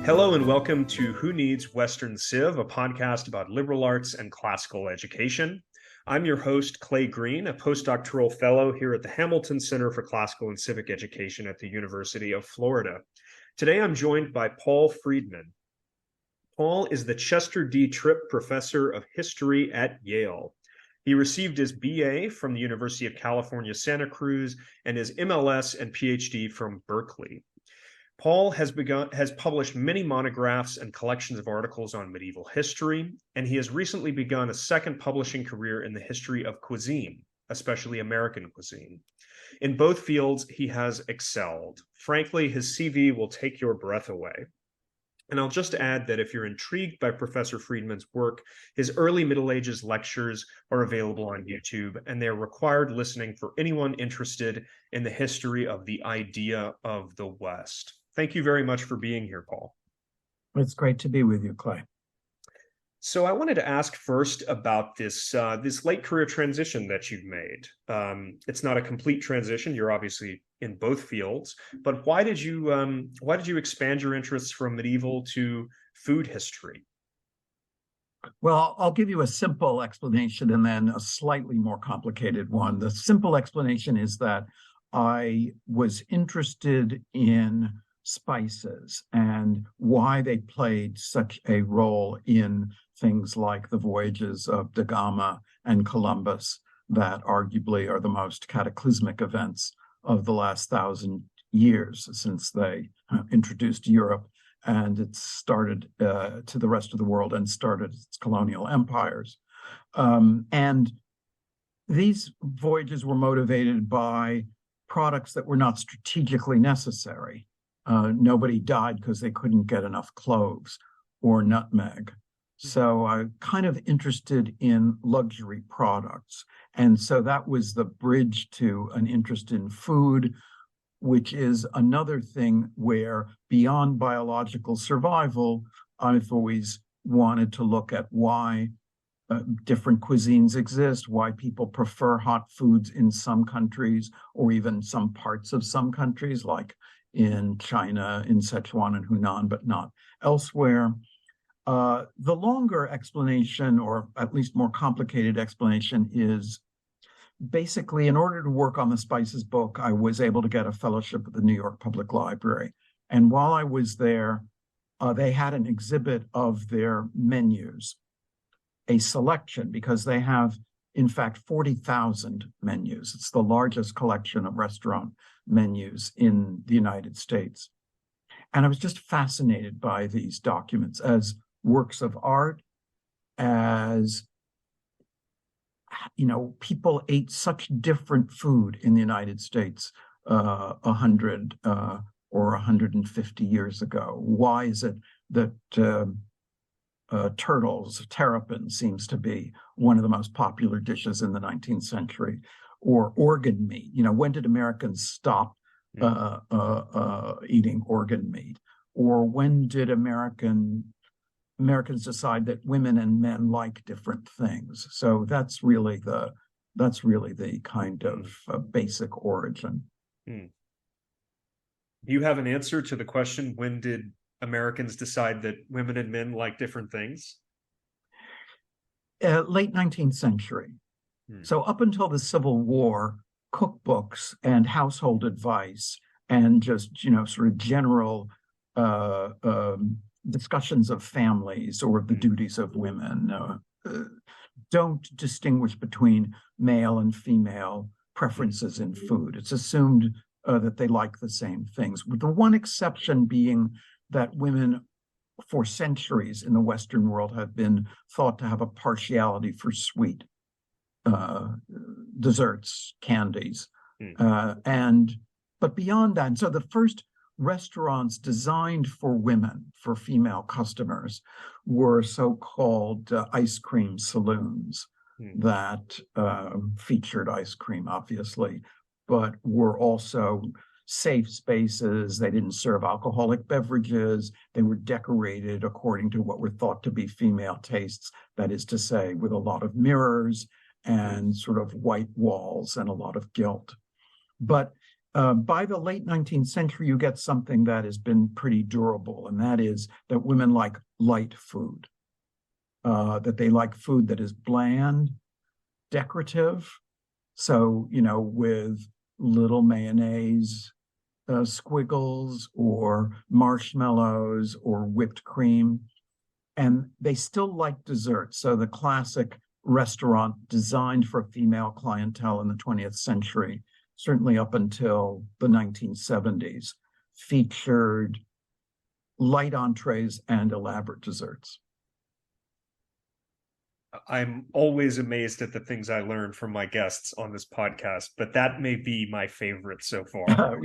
Hello and welcome to Who Needs Western Civ, a podcast about liberal arts and classical education. I'm your host, Clay Green, a postdoctoral fellow here at the Hamilton Center for Classical and Civic Education at the University of Florida. Today I'm joined by Paul Freedman. Paul is the Chester D. Tripp Professor of History at Yale. He received his BA from the University of California, Santa Cruz, and his MLS and PhD from Berkeley. Paul has published many monographs and collections of articles on medieval history, and he has recently begun a second publishing career in the history of cuisine, especially American cuisine. In both fields, he has excelled. Frankly, his CV will take your breath away. And I'll just add that if you're intrigued by Professor Freedman's work, his early Middle Ages lectures are available on YouTube, and they're required listening for anyone interested in the history of the idea of the West. Thank you very much for being here, Paul. It's great to be with you, Clay. So I wanted to ask first about this late career transition that you've made. It's not a complete transition. You're obviously in both fields, but why did you expand your interests from medieval to food history? Well, I'll give you a simple explanation and then a slightly more complicated one. The simple explanation is that I was interested in spices and why they played such a role in things like the voyages of da Gama and Columbus that arguably are the most cataclysmic events of the last 1,000 years since they introduced Europe and it started to the rest of the world and started its colonial empires. And these voyages were motivated by products that were not strategically necessary. Nobody died because they couldn't get enough cloves or nutmeg. So I'm kind of interested in luxury products. And so that was the bridge to an interest in food, which is another thing where beyond biological survival, I've always wanted to look at why different cuisines exist, why people prefer hot foods in some countries or even some parts of some countries, like in China, in Sichuan and Hunan, but not elsewhere. The longer explanation, or at least more complicated explanation, is basically in order to work on the spices book, I was able to get a fellowship at the New York Public Library. And while I was there, they had an exhibit of their menus, a selection, because they have, in fact, 40,000 menus. It's the largest collection of restaurant menus in the United States. And I was just fascinated by these documents as works of art, as, you know, people ate such different food in the United States 100 or 150 years ago. Why is it that terrapin seems to be one of the most popular dishes in the 19th century, or organ meat? You know, when did Americans stop eating organ meat? Or when did Americans decide that women and men like different things? So that's really the kind of basic origin. Do you have an answer to the question, when did Americans decide that women and men like different things? Late 19th century. So up until the Civil War, cookbooks and household advice and just, you know, sort of general discussions of families or the duties of women don't distinguish between male and female preferences in food. It's assumed that they like the same things, with the one exception being that women for centuries in the Western world have been thought to have a partiality for sweet desserts, candies. But beyond that, and so the first restaurants designed for women, for female customers, were so-called ice cream saloons that featured ice cream, obviously, but were also safe spaces. They didn't serve alcoholic beverages. They were decorated according to what were thought to be female tastes, that is to say, with a lot of mirrors and sort of white walls and a lot of gilt. But by the late 19th century, you get something that has been pretty durable, and that is that women like light food, that they like food that is bland, decorative. So, with little mayonnaise, squiggles or marshmallows or whipped cream. And they still like dessert. So the classic restaurant designed for a female clientele in the 20th century, certainly up until the 1970s, featured light entrees and elaborate desserts. I'm always amazed at the things I learn from my guests on this podcast, but that may be my favorite so far.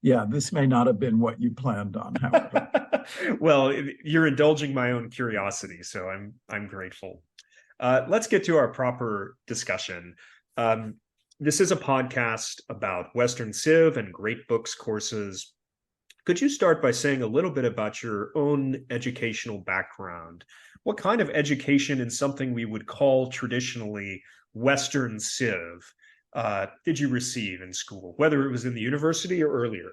Yeah, this may not have been what you planned on, however. Well, you're indulging my own curiosity, so I'm grateful. Let's get to our proper discussion. This is a podcast about Western Civ and great books courses. Could you start by saying a little bit about your own educational background? What kind of education in something we would call traditionally Western Civ did you receive in school, whether it was in the university or earlier?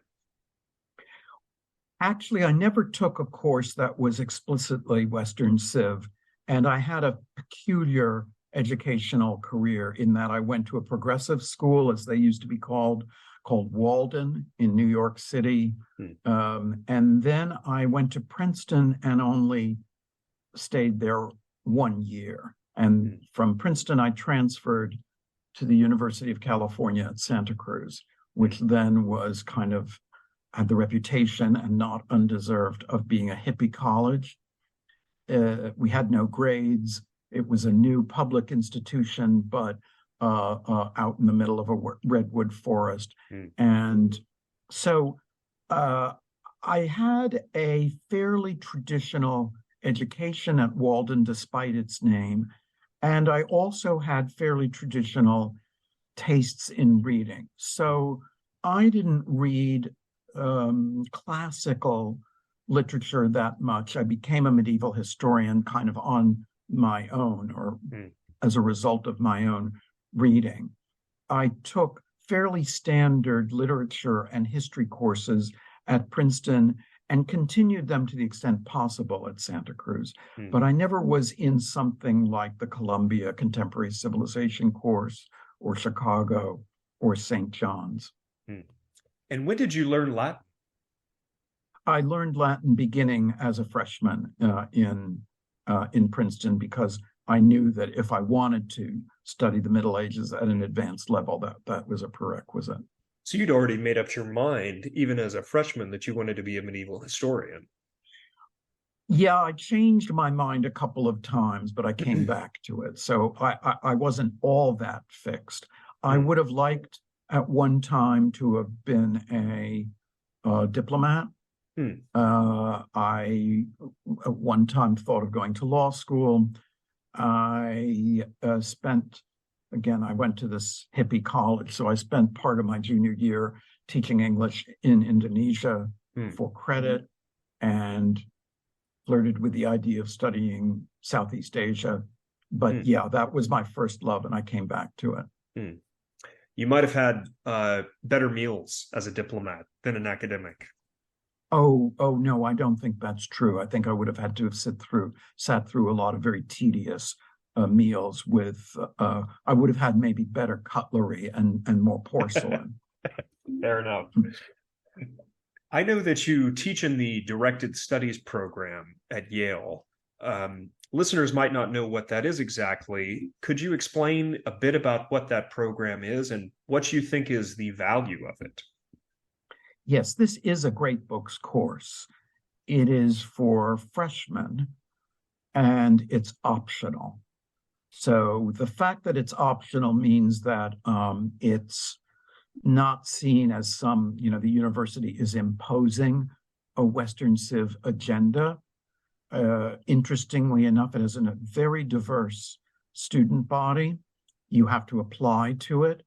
Actually, I never took a course that was explicitly Western Civ, and I had a peculiar educational career in that I went to a progressive school, as they used to be called Walden in New York City. And then I went to Princeton and only stayed there 1 year. And from Princeton, I transferred to the University of California at Santa Cruz, which then was kind of had the reputation, and not undeserved, of being a hippie college. We had no grades. It was a new public institution, but out in the middle of a redwood forest. And so I had a fairly traditional education at Walden, despite its name. And I also had fairly traditional tastes in reading. So I didn't read classical literature that much. I became a medieval historian kind of on my own, or as a result of my own reading. I took fairly standard literature and history courses at Princeton and continued them to the extent possible at Santa Cruz. But I never was in something like the Columbia Contemporary Civilization course, or Chicago, or St. John's. And when did you learn Latin? I learned Latin beginning as a freshman in Princeton, because I knew that if I wanted to study the Middle Ages at an advanced level, that was a prerequisite. So you'd already made up your mind, even as a freshman, that you wanted to be a medieval historian. Yeah, I changed my mind a couple of times, but I came back to it. So I wasn't all that fixed. I would have liked at one time to have been a diplomat. I at one time thought of going to law school. I I went to this hippie college, so I spent part of my junior year teaching English in Indonesia for credit, and flirted with the idea of studying Southeast Asia. But yeah, that was my first love, and I came back to it. You might have had better meals as a diplomat than an academic. Oh no, I don't think that's true. I think I would have had to have sat through a lot of very tedious meals with. I would have had maybe better cutlery and more porcelain. Fair enough. I know that you teach in the directed studies program at Yale. Listeners might not know what that is exactly. Could you explain a bit about what that program is and what you think is the value of it? Yes, this is a great books course. It is for freshmen, and it's optional. So the fact that it's optional means that it's not seen as the university is imposing a Western Civ agenda. Interestingly enough, it is a very diverse student body. You have to apply to it.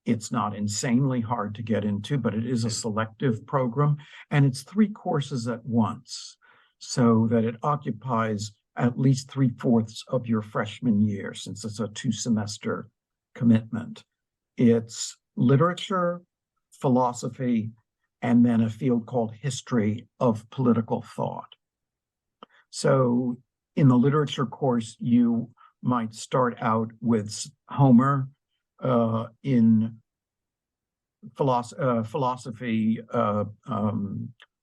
It's not insanely hard to get into, but it is a selective program, and it's 3 courses at once, so that it occupies at least 3/4 of your freshman year, since it's a 2-semester commitment. It's literature, philosophy, and then a field called history of political thought. So in the literature course, you might start out with Homer, in philosophy,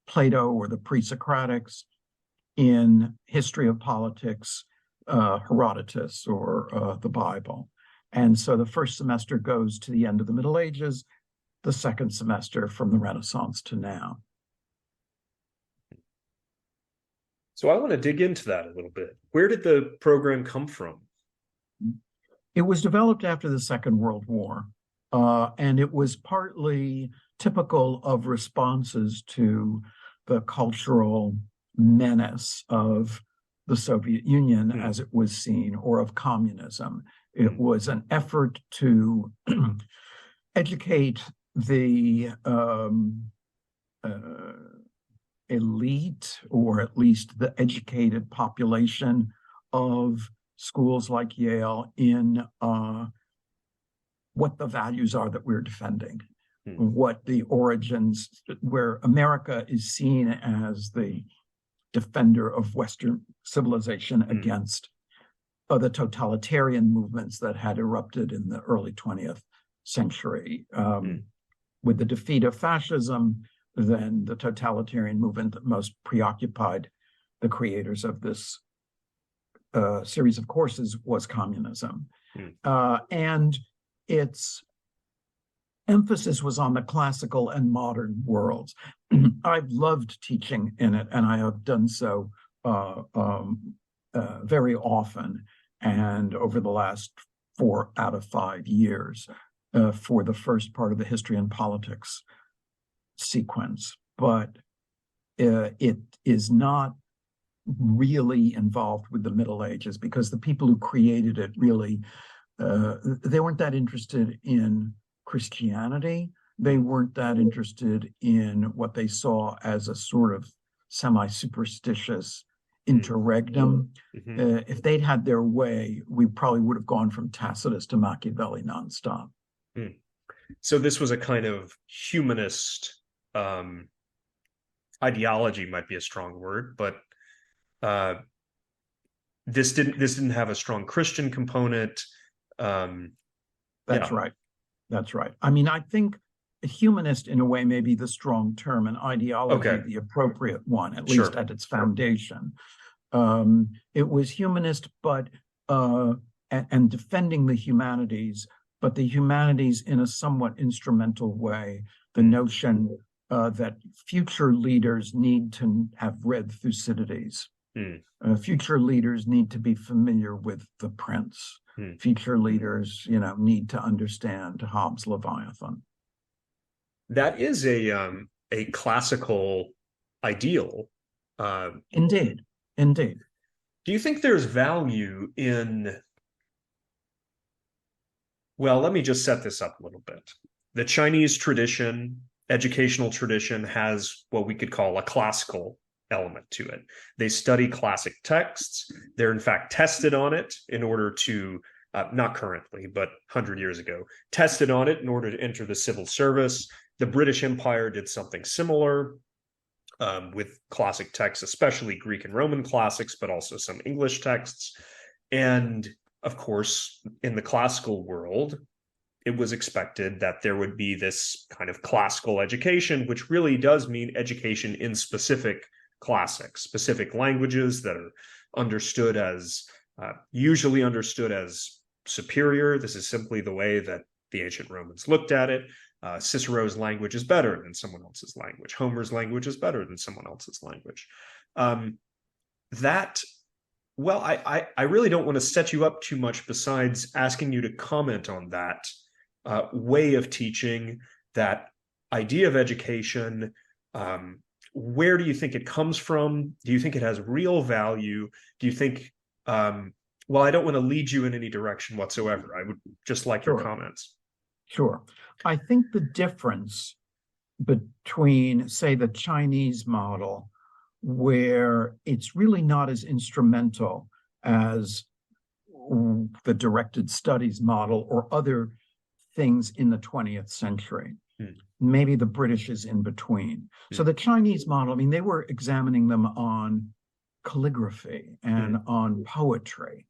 Plato or the pre-Socratics; in history of politics, Herodotus or the Bible. And so the first semester goes to the end of the Middle Ages, the second semester from the Renaissance to now. So I want to dig into that a little bit. Where did the program come from? It was developed after the Second World War, and it was partly typical of responses to the cultural menace of the Soviet Union as it was seen, or of communism. It was an effort to educate the elite, or at least the educated population of schools like Yale, in what the values are that we're defending, what the origins, where America is seen as the defender of Western civilization against the totalitarian movements that had erupted in the early 20th century. With the defeat of fascism, then the totalitarian movement that most preoccupied the creators of this series of courses was communism. And its emphasis was on the classical and modern worlds. I've loved teaching in it, and I have done so very often, and over the last 4 out of 5 years for the first part of the history and politics sequence. But it is not really involved with the Middle Ages, because the people who created it really, they weren't that interested in Christianity. They weren't that interested in what they saw as a sort of semi-superstitious interregnum. If they'd had their way, we probably would have gone from Tacitus to Machiavelli nonstop. So this was a kind of humanist ideology, might be a strong word, but this didn't have a strong Christian component. That's right. That's right. I mean, I think a humanist, in a way, may be the strong term, and ideology the appropriate one, at least at its foundation. It was humanist, but and defending the humanities, but the humanities in a somewhat instrumental way. The notion that future leaders need to have read Thucydides. Future leaders need to be familiar with the Prince. Future leaders, need to understand Hobbes' Leviathan. That is a classical ideal. Indeed. Do you think there's value in? Well, let me just set this up a little bit. The Chinese tradition, educational tradition, has what we could call a classical element to it. They study classic texts. They're in fact tested on it in order to, not currently, but 100 years ago, tested on it in order to enter the civil service. The British Empire did something similar with classic texts, especially Greek and Roman classics, but also some English texts. And of course, in the classical world, it was expected that there would be this kind of classical education, which really does mean education in specific classics, specific languages that are understood as, usually understood as superior. This is simply the way that the ancient Romans looked at it. Cicero's language is better than someone else's language. Homer's language is better than someone else's language. Well, I really don't want to set you up too much besides asking you to comment on that way of teaching, that idea of education. Where do you think it comes from? Do you think it has real value? Do you think, well, I don't want to lead you in any direction whatsoever. I would just like your comments. Sure. I think the difference between, say, the Chinese model, where it's really not as instrumental as the directed studies model or other things in the 20th century. Maybe the British is in between. So the Chinese model, I mean, they were examining them on calligraphy and on poetry.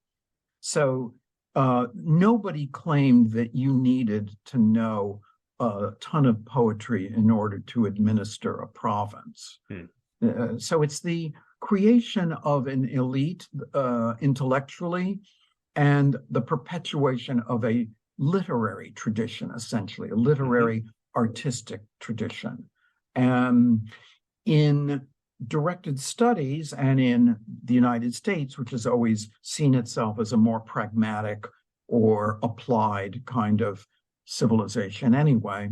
So nobody claimed that you needed to know a ton of poetry in order to administer a province. So it's the creation of an elite intellectually and the perpetuation of a literary tradition, essentially, a literary artistic tradition. And in directed studies and in the United States, which has always seen itself as a more pragmatic or applied kind of civilization anyway,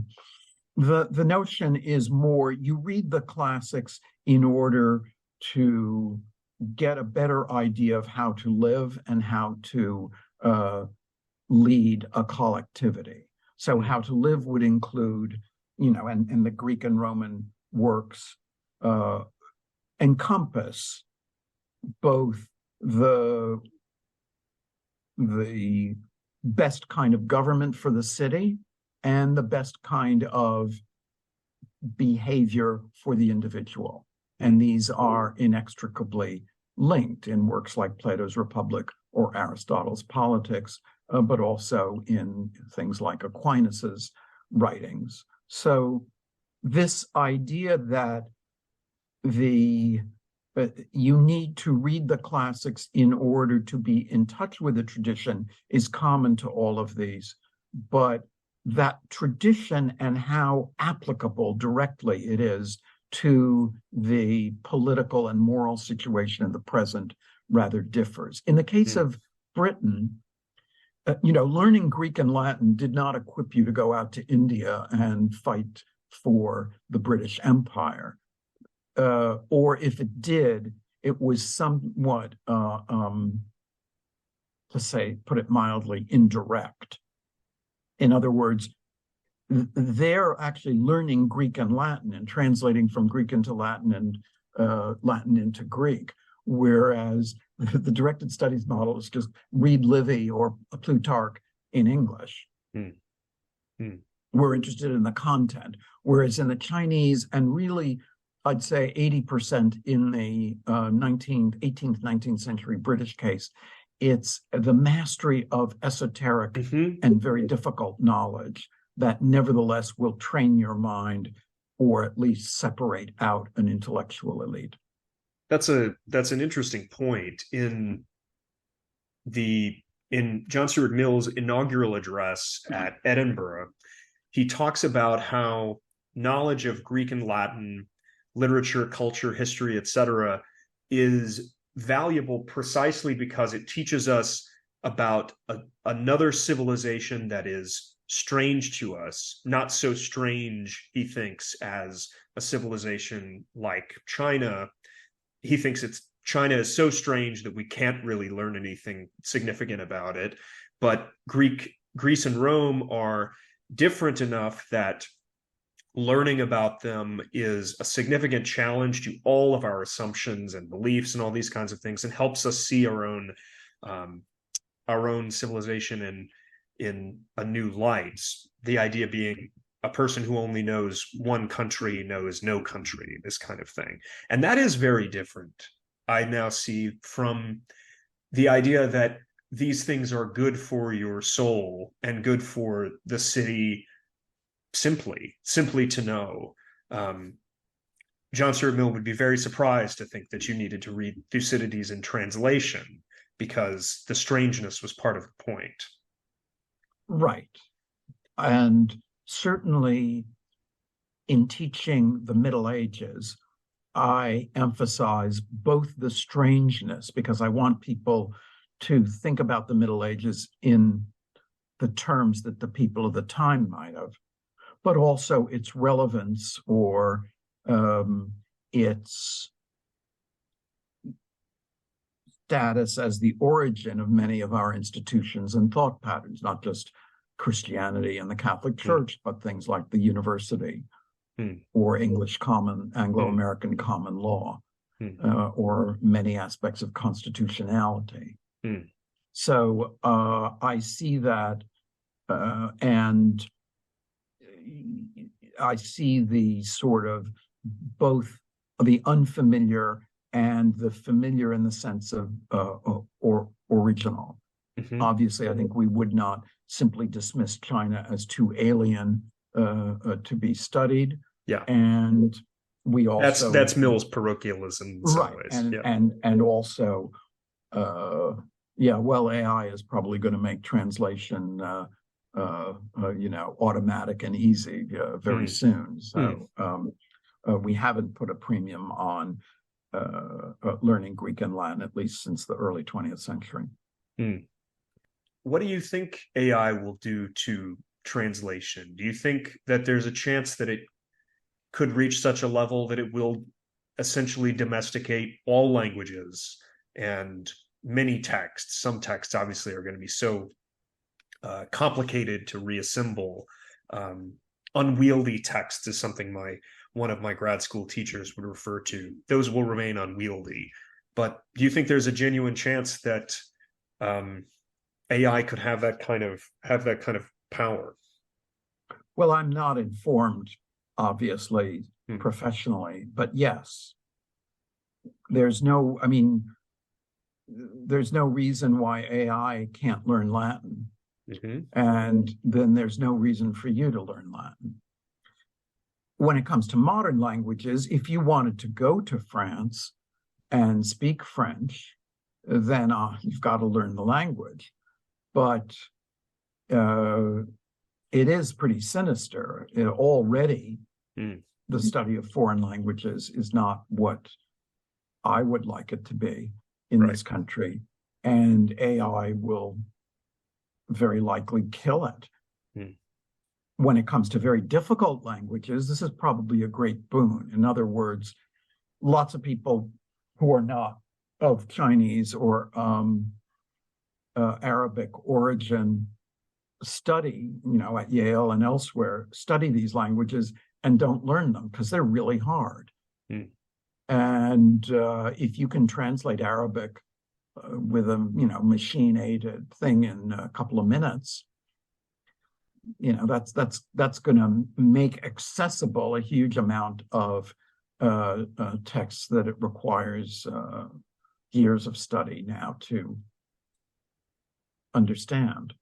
the notion is more you read the classics in order to get a better idea of how to live and how to lead a collectivity. So how to live would include, and the Greek and Roman works encompass both the best kind of government for the city and the best kind of behavior for the individual. And these are inextricably linked in works like Plato's Republic or Aristotle's Politics, but also in things like Aquinas's writings. So this idea that you need to read the classics in order to be in touch with the tradition is common to all of these, but that tradition and how applicable directly it is to the political and moral situation in the present rather differs. In the case of Britain, learning Greek and Latin did not equip you to go out to India and fight for the British Empire. Or if it did, it was somewhat, to put it mildly, indirect. In other words, they're actually learning Greek and Latin and translating from Greek into Latin and Latin into Greek, whereas the directed studies model is just read Livy or Plutarch in English. We're interested in the content, whereas in the Chinese, and really, I'd say 80% in the 18th, 19th century British case, it's the mastery of esoteric and very difficult knowledge that nevertheless will train your mind or at least separate out an intellectual elite. That's an interesting point. In John Stuart Mill's inaugural address at Edinburgh, he talks about how knowledge of Greek and Latin, literature, culture, history, etc., is valuable precisely because it teaches us about another civilization that is strange to us, not so strange, he thinks, as a civilization like China. He thinks China is so strange that we can't really learn anything significant about it. But Greece and Rome are different enough that learning about them is a significant challenge to all of our assumptions and beliefs and all these kinds of things, and helps us see our own civilization in a new light. The idea being a person who only knows one country knows no country, this kind of thing. And that is very different, I now see, from the idea that these things are good for your soul and good for the city simply to know. John Stuart Mill would be very surprised to think that you needed to read Thucydides in translation because the strangeness was part of the point. Right. And certainly in teaching the Middle Ages, I emphasize both the strangeness, because I want people to think about the Middle Ages in the terms that the people of the time might have, but also its relevance or its status as the origin of many of our institutions and thought patterns, not just Christianity and the Catholic Church, but things like the university or Anglo-American common law, or many aspects of constitutionality. So I see that, and I see the sort of both the unfamiliar and the familiar in the sense of or original. Obviously, I think we would not simply dismiss China as too alien to be studied. Yeah. And we also that's Mill's parochialism in some right, ways. and also well, AI is probably going to make translation automatic and easy very soon. So we haven't put a premium on learning Greek and Latin, at least since the early 20th century. What do you think AI will do to translation? Do you think that there's a chance that it could reach such a level that it will essentially domesticate all languages and many texts? Some texts obviously are going to be so complicated to reassemble. Unwieldy text is something one of my grad school teachers would refer to. Those will remain unwieldy. But do you think there's a genuine chance that AI could have that kind of power? Well, I'm not informed, obviously, professionally, but yes, there's no reason why AI can't learn Latin. And then there's no reason for you to learn Latin. When it comes to modern languages, if you wanted to go to France and speak French, then you've got to learn the language. But it is pretty sinister. Already, the study of foreign languages is not what I would like it to be in this country. And AI will very likely kill it. When it comes to very difficult languages, this is probably a great boon. In other words, lots of people who are not of Chinese or Arabic origin study, at Yale and elsewhere, study these languages and don't learn them because they're really hard. And if you can translate Arabic with a machine-aided thing in a couple of minutes, that's going to make accessible a huge amount of text that it requires years of study now to understand.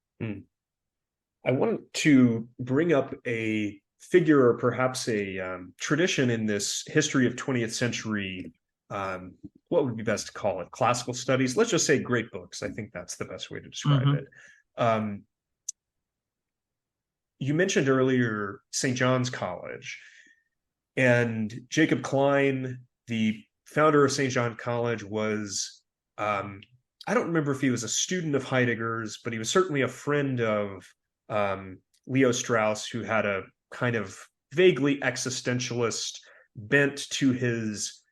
I wanted to bring up a figure or perhaps a tradition in this history of 20th century. What would be best to call it? Classical studies. Let's just say great books. I think that's the best way to describe it. You mentioned earlier St. John's College, and Jacob Klein, the founder of St. John College, was, I don't remember if he was a student of Heidegger's, but he was certainly a friend of Leo Strauss, who had a kind of vaguely existentialist bent to his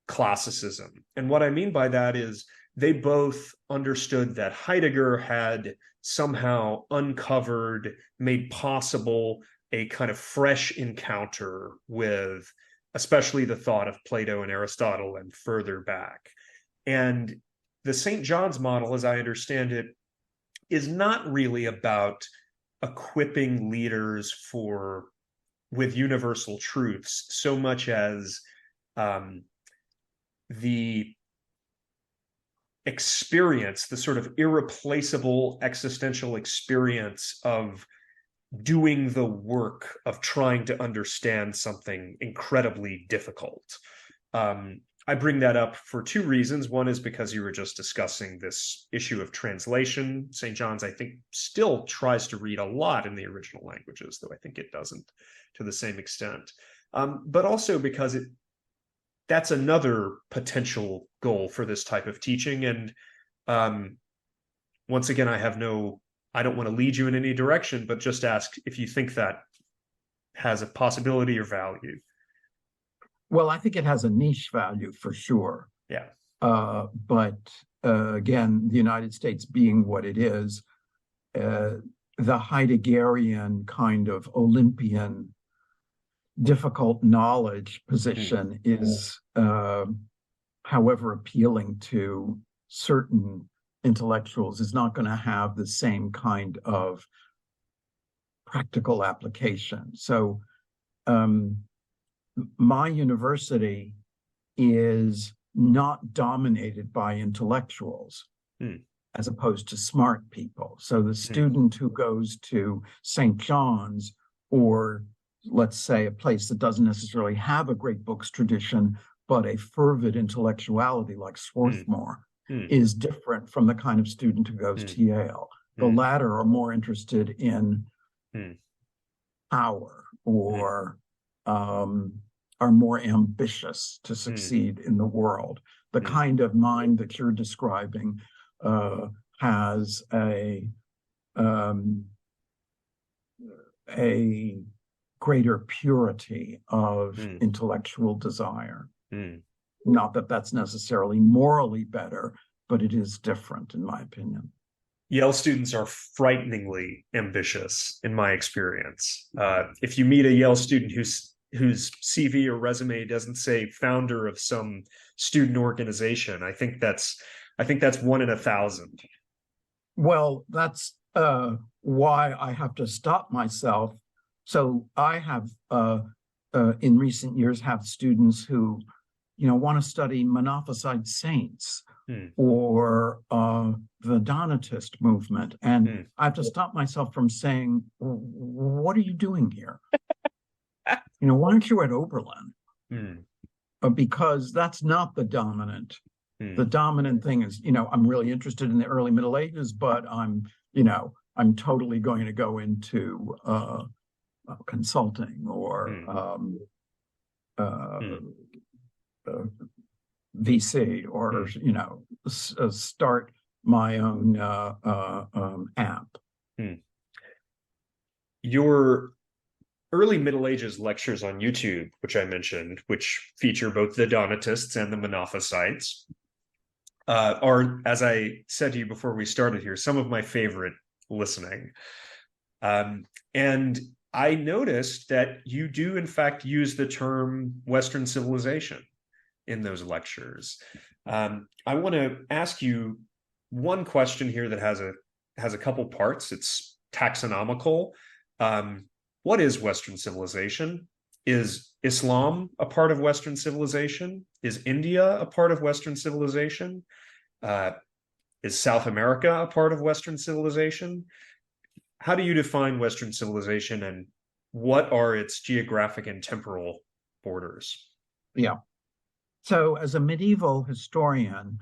classicism. And what I mean by that is they both understood that Heidegger had somehow uncovered, made possible a kind of fresh encounter with especially the thought of Plato and Aristotle and further back. And the St. John's model, as I understand it, is not really about equipping leaders with universal truths so much as the experience, the sort of irreplaceable existential experience of doing the work of trying to understand something incredibly difficult. I bring that up for two reasons. One is because you were just discussing this issue of translation. St. John's, I think, still tries to read a lot in the original languages, though I think it doesn't to the same extent. But also because that's another potential goal for this type of teaching. And once again, I don't want to lead you in any direction, but just ask if you think that has a possibility or value. Well, I think it has a niche value for sure. Yeah. But again, the United States being what it is, the Heideggerian kind of Olympian difficult knowledge position is, however appealing to certain intellectuals, is not going to have the same kind of practical application. So my university is not dominated by intellectuals as opposed to smart people. So the student who goes to St. John's, or let's say a place that doesn't necessarily have a great books tradition, but a fervid intellectuality like Swarthmore, is different from the kind of student who goes to Yale. The latter are more interested in power, or are more ambitious to succeed in the world. The kind of mind that you're describing has a greater purity of intellectual desire. Not that that's necessarily morally better, but it is different, in my opinion. Yale students are frighteningly ambitious, in my experience. If you meet a Yale student whose CV or resume doesn't say founder of some student organization, I think that's 1 in 1,000. Well, that's why I have to stop myself. So I have, in recent years, have students who, want to study Monophysite saints or the Donatist movement, and I have to stop myself from saying, "What are you doing here? Why aren't you at Oberlin?" Because that's not the dominant. The dominant thing is, I'm really interested in the early Middle Ages, but I'm totally going to go into consulting or VC, or start my own app. Your early Middle Ages lectures on YouTube, which I mentioned, which feature both the Donatists and the Monophysites, are, as I said to you before we started here, some of my favorite listening. And I noticed that you do, in fact, use the term Western civilization in those lectures. I want to ask you one question here that has a couple parts. It's taxonomical. What is Western civilization? Is Islam a part of Western civilization? Is India a part of Western civilization? Is South America a part of Western civilization? How do you define Western civilization, and what are its geographic and temporal borders? Yeah. So as a medieval historian,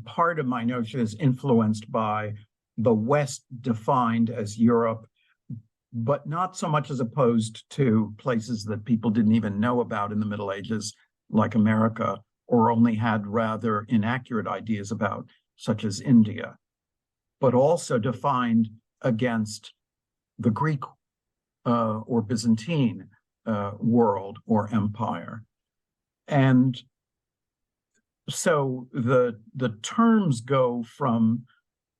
part of my notion is influenced by the West defined as Europe, but not so much as opposed to places that people didn't even know about in the Middle Ages, like America, or only had rather inaccurate ideas about, such as India, but also defined against the Greek or Byzantine world or empire. And so the terms go from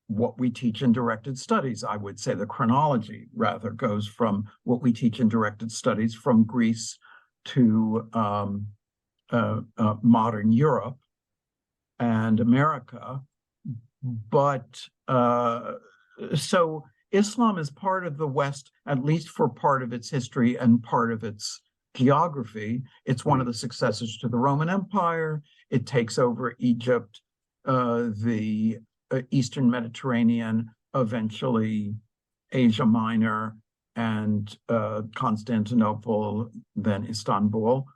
what we teach in directed studies. I would say the chronology rather goes from what we teach in directed studies from Greece to modern Europe and America. But so Islam is part of the West, at least for part of its history and part of its geography. It's one of the successors to the Roman Empire. It takes over Egypt, the Eastern Mediterranean, eventually Asia Minor, and Constantinople, then Istanbul.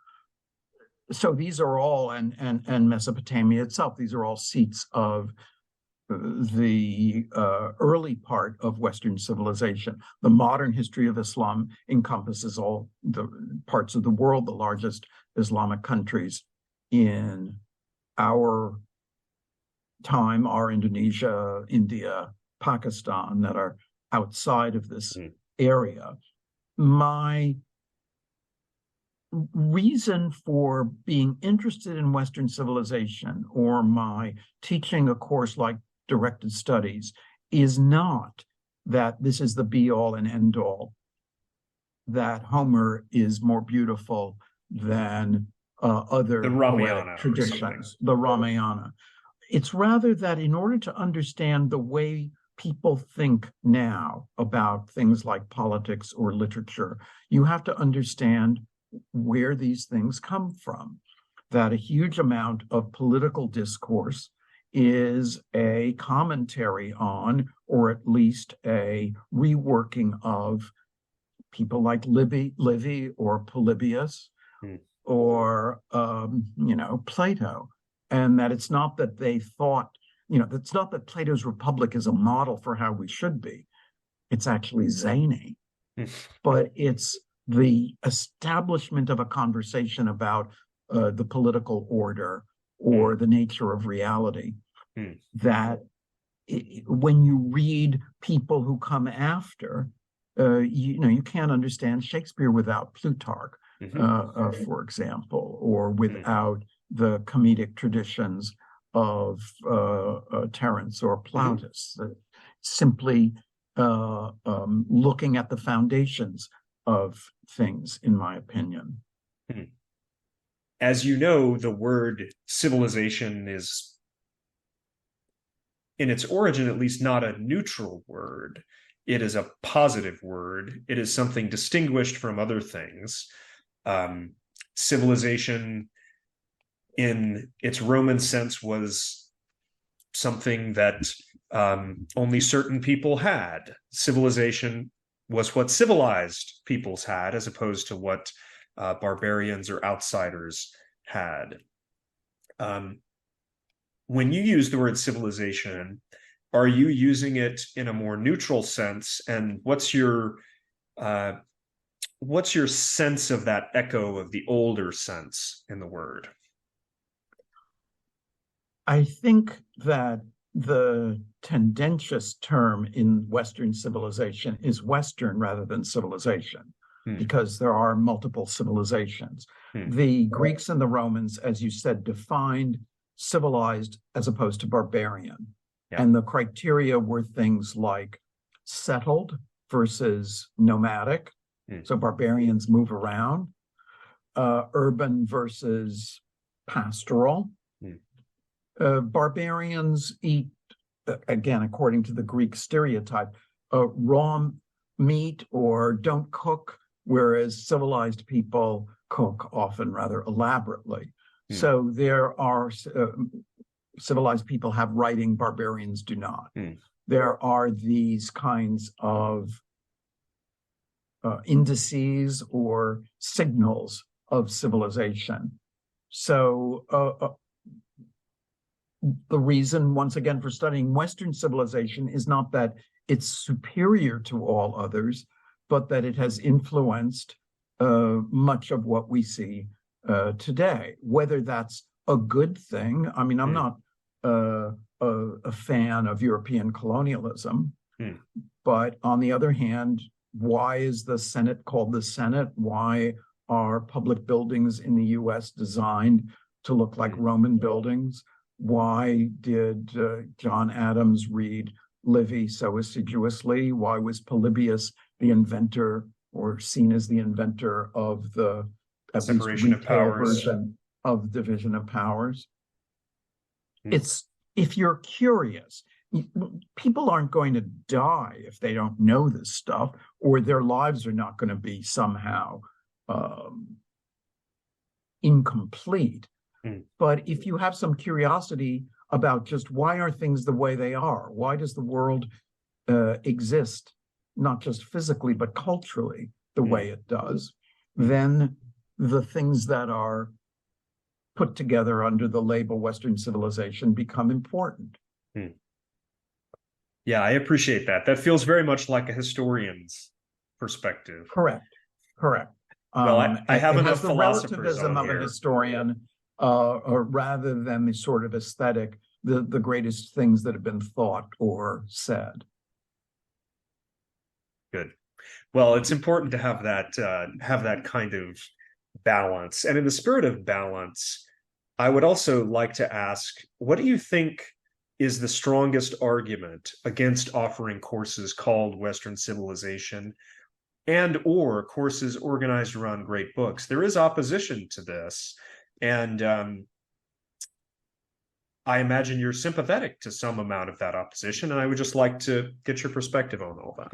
So these are all, and Mesopotamia itself, these are all seats of the early part of Western civilization. The modern history of Islam encompasses all the parts of the world, the largest Islamic countries in our time are Indonesia, India, Pakistan, that are outside of this area. My reason for being interested in Western civilization, or my teaching a course like directed studies, is not that this is the be-all and end-all, that Homer is more beautiful than other poetic traditions, the Ramayana. It's rather that in order to understand the way people think now about things like politics or literature, you have to understand where these things come from. That a huge amount of political discourse is a commentary on, or at least a reworking of, people like Livy or Polybius or Plato, and that it's not that they thought, it's not that Plato's Republic is a model for how we should be. It's actually zany, but it's the establishment of a conversation about the political order or the nature of reality that when you read people who come after, you can't understand Shakespeare without Plutarch, for example, or without the comedic traditions of Terence or Plautus. Simply looking at the foundations of things, in my opinion. As you know, the word civilization is, in its origin at least, not a neutral word. It is a positive word. It is something distinguished from other things. Civilization, in its Roman sense, was something that only certain people had. Civilization was what civilized peoples had, as opposed to what barbarians or outsiders had. When you use the word civilization, are you using it in a more neutral sense? And what's your sense of that echo of the older sense in the word? I think that the tendentious term in Western civilization is Western rather than civilization, because there are multiple civilizations. The Greeks and the Romans, as you said, defined civilized as opposed to barbarian. Yeah. And the criteria were things like settled versus nomadic. So barbarians move around. Urban versus pastoral. Barbarians eat, again, according to the Greek stereotype, raw meat or don't cook, whereas civilized people cook often rather elaborately. So there are civilized people have writing, barbarians do not. There are these kinds of indices or signals of civilization. So the reason, once again, for studying Western civilization is not that it's superior to all others, but that it has influenced much of what we see today. Whether that's a good thing, I mean, I'm not a fan of European colonialism, but on the other hand, why is the Senate called the Senate? Why are public buildings in the US designed to look like Roman buildings? Why did John Adams read Livy so assiduously? Why was Polybius the inventor, or seen as the inventor, of the separation of powers version of division of powers? It's, if you're curious, people aren't going to die if they don't know this stuff, or their lives are not going to be somehow incomplete. But if you have some curiosity about just why are things the way they are, why does the world exist, not just physically, but culturally the way it does, then the things that are put together under the label Western civilization become important. Yeah, I appreciate that. That feels very much like a historian's perspective. Correct. Well, I have enough philosophers relativism on of here. A historian, or rather than the sort of aesthetic, the greatest things that have been thought or said. Good. Well, it's important to have that kind of balance. And in the spirit of balance, I would also like to ask, what do you think is the strongest argument against offering courses called Western civilization and or courses organized around great books? There is opposition to this. And I imagine you're sympathetic to some amount of that opposition, and I would just like to get your perspective on all that.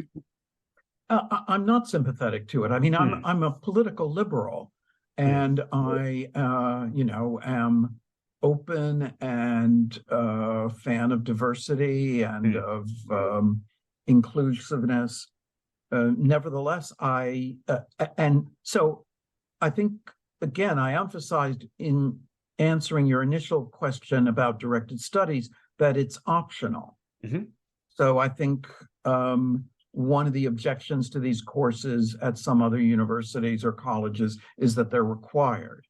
I'm not sympathetic to it. I mean, I'm a political liberal, and I, am open and fan of diversity and of inclusiveness. Nevertheless, and so I think, again, I emphasized in answering your initial question about directed studies that it's optional. So I think one of the objections to these courses at some other universities or colleges is that they're required.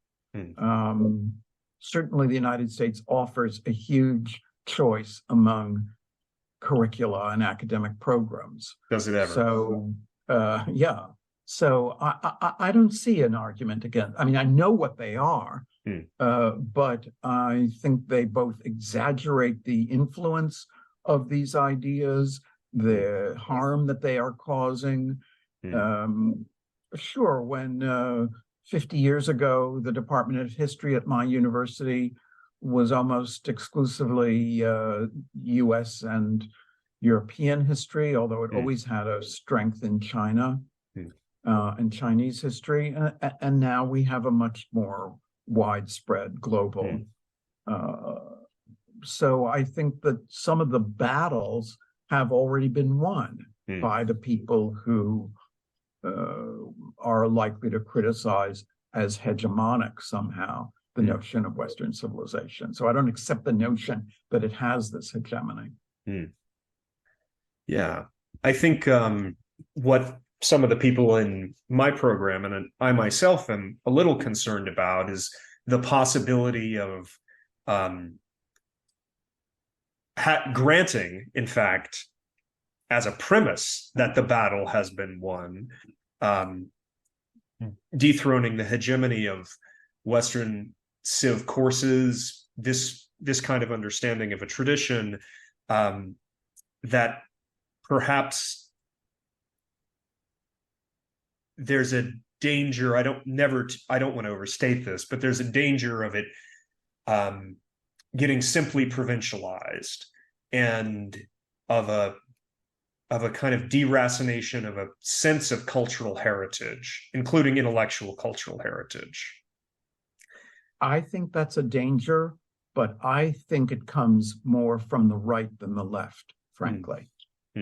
Certainly, the United States offers a huge choice among curricula and academic programs. Does it ever? So, yeah. So I don't see an argument against. I mean, I know what they are, but I think they both exaggerate the influence of these ideas, the harm that they are causing. Sure, when 50 years ago, the Department of History at my university was almost exclusively U.S. and European history, although it always had a strength in China and Chinese history. And now we have a much more widespread global. So I think that some of the battles have already been won by the people who are likely to criticize as hegemonic somehow the notion of Western civilization. So I don't accept the notion that it has this hegemony. Yeah, I think what some of the people in my program and I myself am a little concerned about is the possibility of granting, in fact, as a premise that the battle has been won, dethroning the hegemony of Western Civ courses, this kind of understanding of a tradition, that perhaps there's a danger. I don't want to overstate this, but there's a danger of it getting simply provincialized and of a kind of deracination of a sense of cultural heritage, including intellectual cultural heritage. I think that's a danger, but I think it comes more from the right than the left, frankly.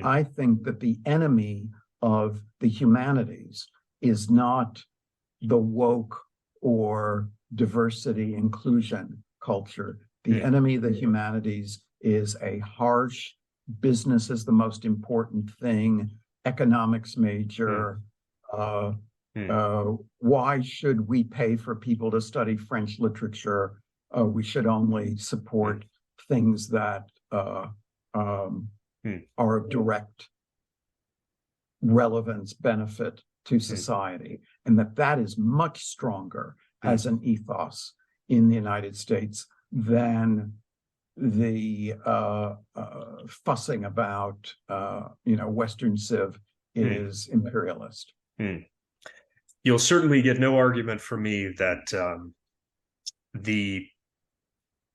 I think that the enemy of the humanities is not the woke or diversity inclusion culture. The enemy of the humanities is a harsh, business is the most important thing, economics major. Why should we pay for people to study French literature? We should only support things that are of direct relevance, benefit to society, and that is much stronger as an ethos in the United States than the fussing about Western Civ is imperialist. You'll certainly get no argument from me that the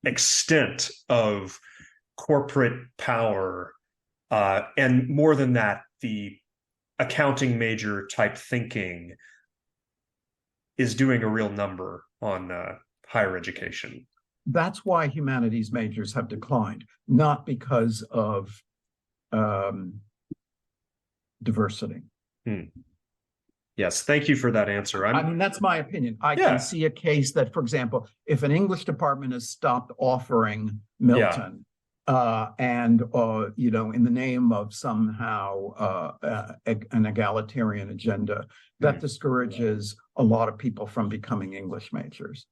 extent of corporate power and more than that, the accounting major type thinking is doing a real number on higher education. That's why humanities majors have declined, not because of diversity. Yes, thank you for that answer. I mean, that's my opinion. I can see a case that, for example, if an English department has stopped offering Milton, and in the name of somehow an egalitarian agenda, that discourages a lot of people from becoming English majors.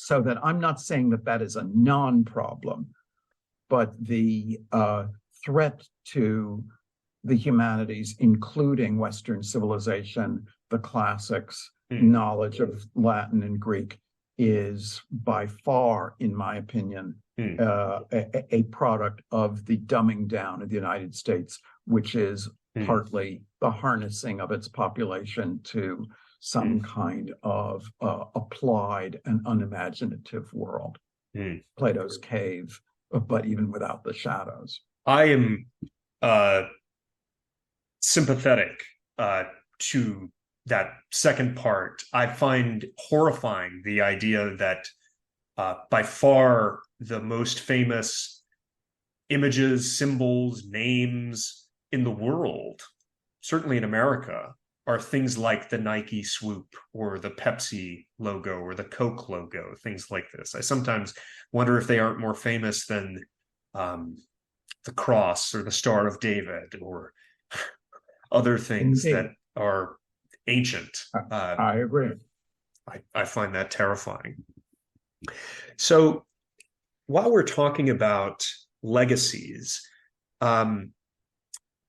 So that I'm not saying that is a non-problem, but the threat to the humanities, including Western civilization, the classics, knowledge of Latin and Greek, is by far, in my opinion, a product of the dumbing down of the United States, which is partly the harnessing of its population to some kind of applied and unimaginative world. Plato's cave but even without the shadows. I am sympathetic to that second part. I find horrifying the idea that by far the most famous images, symbols, names in the world, certainly in America, are things like the Nike swoop or the Pepsi logo or the Coke logo, things like this. I sometimes wonder if they aren't more famous than the cross or the Star of David or other things Indeed. that are ancient. I agree. I find that terrifying. So while we're talking about legacies, I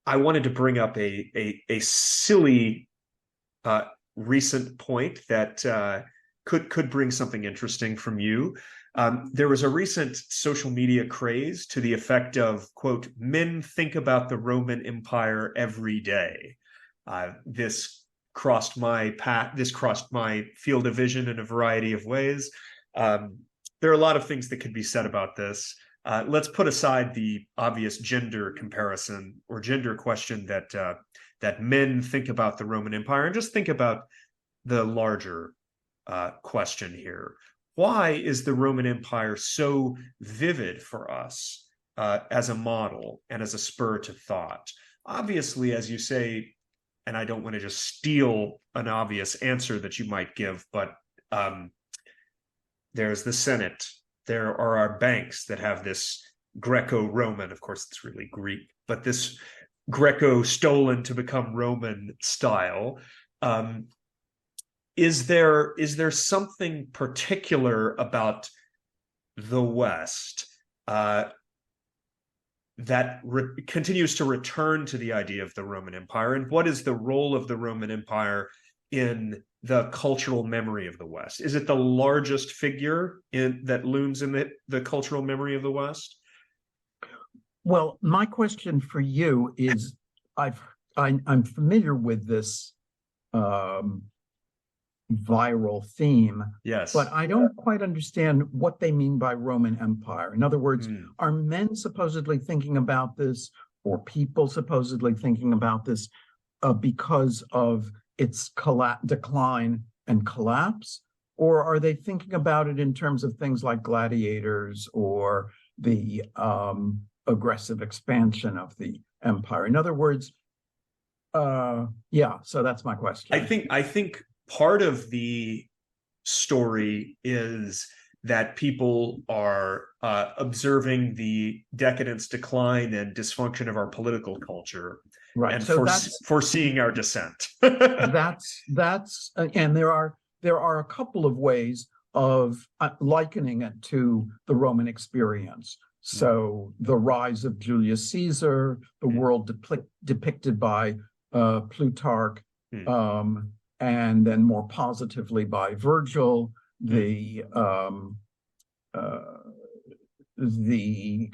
wanted to bring up a silly recent point that could bring something interesting from you. There was a recent social media craze to the effect of, quote, "Men think about the Roman Empire every day." This crossed my path. This crossed my field of vision in a variety of ways. There are a lot of things that could be said about this. Let's put aside the obvious gender comparison or gender question that men think about the Roman Empire, and just think about the larger question here. Why is the Roman Empire so vivid for us as a model and as a spur to thought? Obviously, as you say, and I don't want to just steal an obvious answer that you might give, but there's the Senate. There are our banks that have this Greco-Roman, of course, it's really Greek, but this Greco stolen to become Roman style. Is there something particular about the West that continues to return to the idea of the Roman Empire? And what is the role of the Roman Empire in the cultural memory of the West? Is it the largest figure that looms in the cultural memory of the West? Well, my question for you is, I'm familiar with this viral theme, Yes, but I don't quite understand what they mean by Roman Empire. In other words, are men supposedly thinking about this, or people supposedly thinking about this because of its decline and collapse? Or are they thinking about it in terms of things like gladiators or the aggressive expansion of the empire? In other words, yeah, so that's my question. I think part of the story is that people are observing the decadence, decline, and dysfunction of our political culture, right? And so foreseeing our descent. that's and there are a couple of ways of likening it to the Roman experience. So the rise of Julius Caesar, the world depicted by Plutarch, and then more positively by Virgil,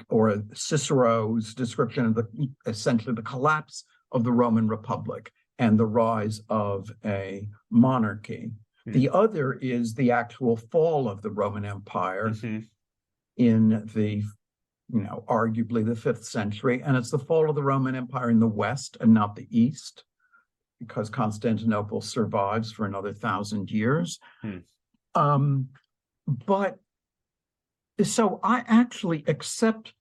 or Cicero's description of essentially the collapse of the Roman Republic and the rise of a monarchy. The other is the actual fall of the Roman Empire in the, arguably the 5th century. And it's the fall of the Roman Empire in the West and not the East, because Constantinople survives for another 1,000 years. But so I actually accept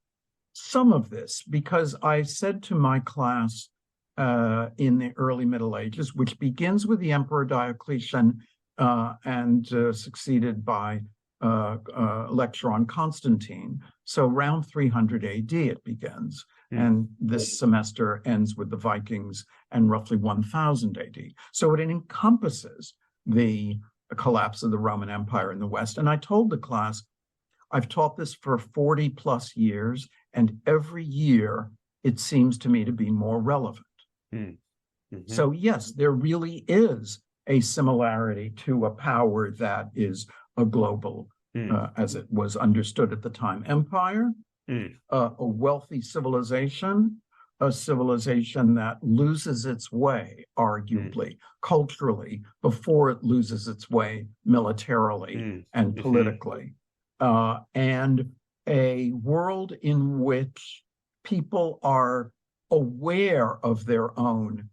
some of this, because I said to my class in the early Middle Ages, which begins with the Emperor Diocletian and succeeded by a lecture on Constantine. So around 300 AD it begins. And this semester ends with the Vikings and roughly 1000 AD. So it encompasses the collapse of the Roman Empire in the West. And I told the class, I've taught this for 40 plus years, and every year it seems to me to be more relevant. So yes, there really is a similarity to a power that is a global, as it was understood at the time, empire, a wealthy civilization, a civilization that loses its way, arguably, culturally, before it loses its way militarily and politically. And a world in which people are aware of their own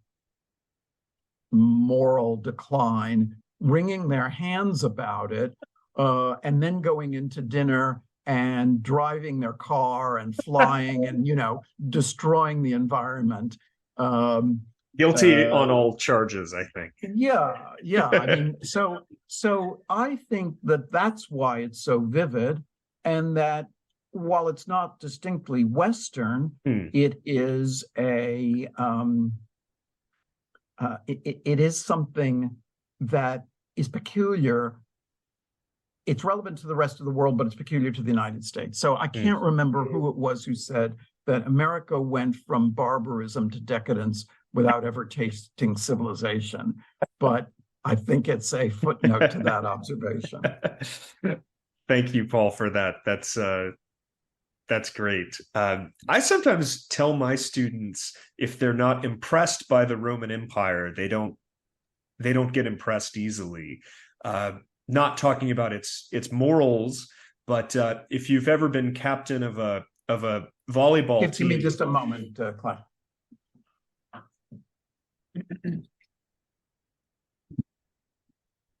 moral decline, wringing their hands about it, and then going into dinner and driving their car and flying and, destroying the environment. Guilty on all charges, I think. Yeah. I mean, so I think that that's why it's so vivid, and that while it's not distinctly Western, it is it is something that is peculiar. It's relevant to the rest of the world, but it's peculiar to the United States. So I can't remember who it was who said that America went from barbarism to decadence without ever tasting civilization. But I think it's a footnote to that observation. Thank you, Paul, for that. That's great. I sometimes tell my students, if they're not impressed by the Roman Empire, they don't get impressed easily. Not talking about its morals, but if you've ever been captain of a volleyball team. Give me just a moment, Clive.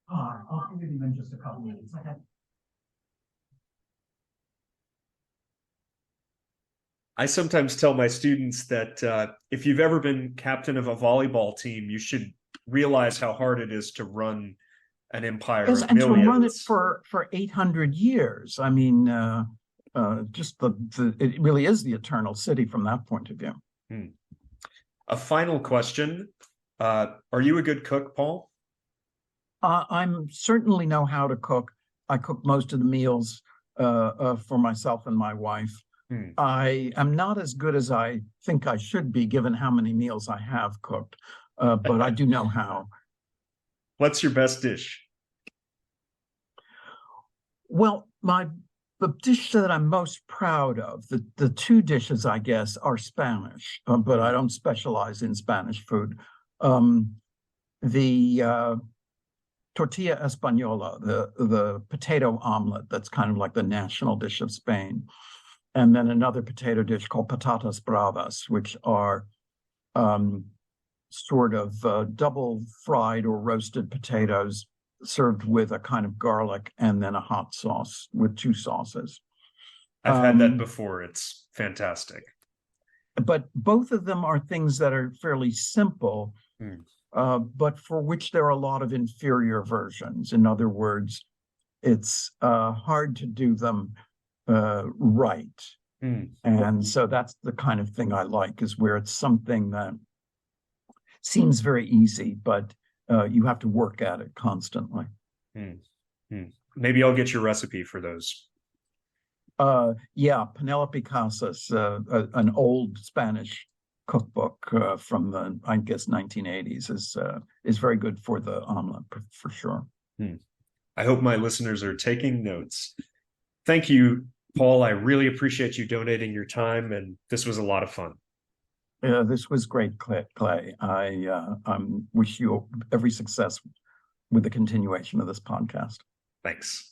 I'll give you in just a couple minutes. I sometimes tell my students that if you've ever been captain of a volleyball team, you should realize how hard it is to run an empire of and millions. to run it for 800 years. I mean, just it really is the eternal city from that point of view. A final question. Are you a good cook, Paul? I'm certainly know how to cook. I cook most of the meals for myself and my wife. I am not as good as I think I should be, given how many meals I have cooked, but I do know how. What's your best dish? Well, the dish that I'm most proud of, the two dishes, I guess, are Spanish, but I don't specialize in Spanish food. The tortilla española, the potato omelet, that's kind of like the national dish of Spain. And then another potato dish called patatas bravas, which are sort of double fried or roasted potatoes served with a kind of garlic and then a hot sauce with two sauces. I've had that before. It's fantastic. But both of them are things that are fairly simple, but for which there are a lot of inferior versions. In other words, it's hard to do them right. And so that's the kind of thing I like, is where it's something that seems very easy, but you have to work at it constantly. Maybe I'll get your recipe for those. Yeah, Penelope Casas, an old Spanish cookbook from the, I guess, 1980s is very good for the omelet, for sure. I hope my listeners are taking notes. Thank you, Paul. I really appreciate you donating your time, and this was a lot of fun. This was great, Clay. I wish you every success with the continuation of this podcast. Thanks.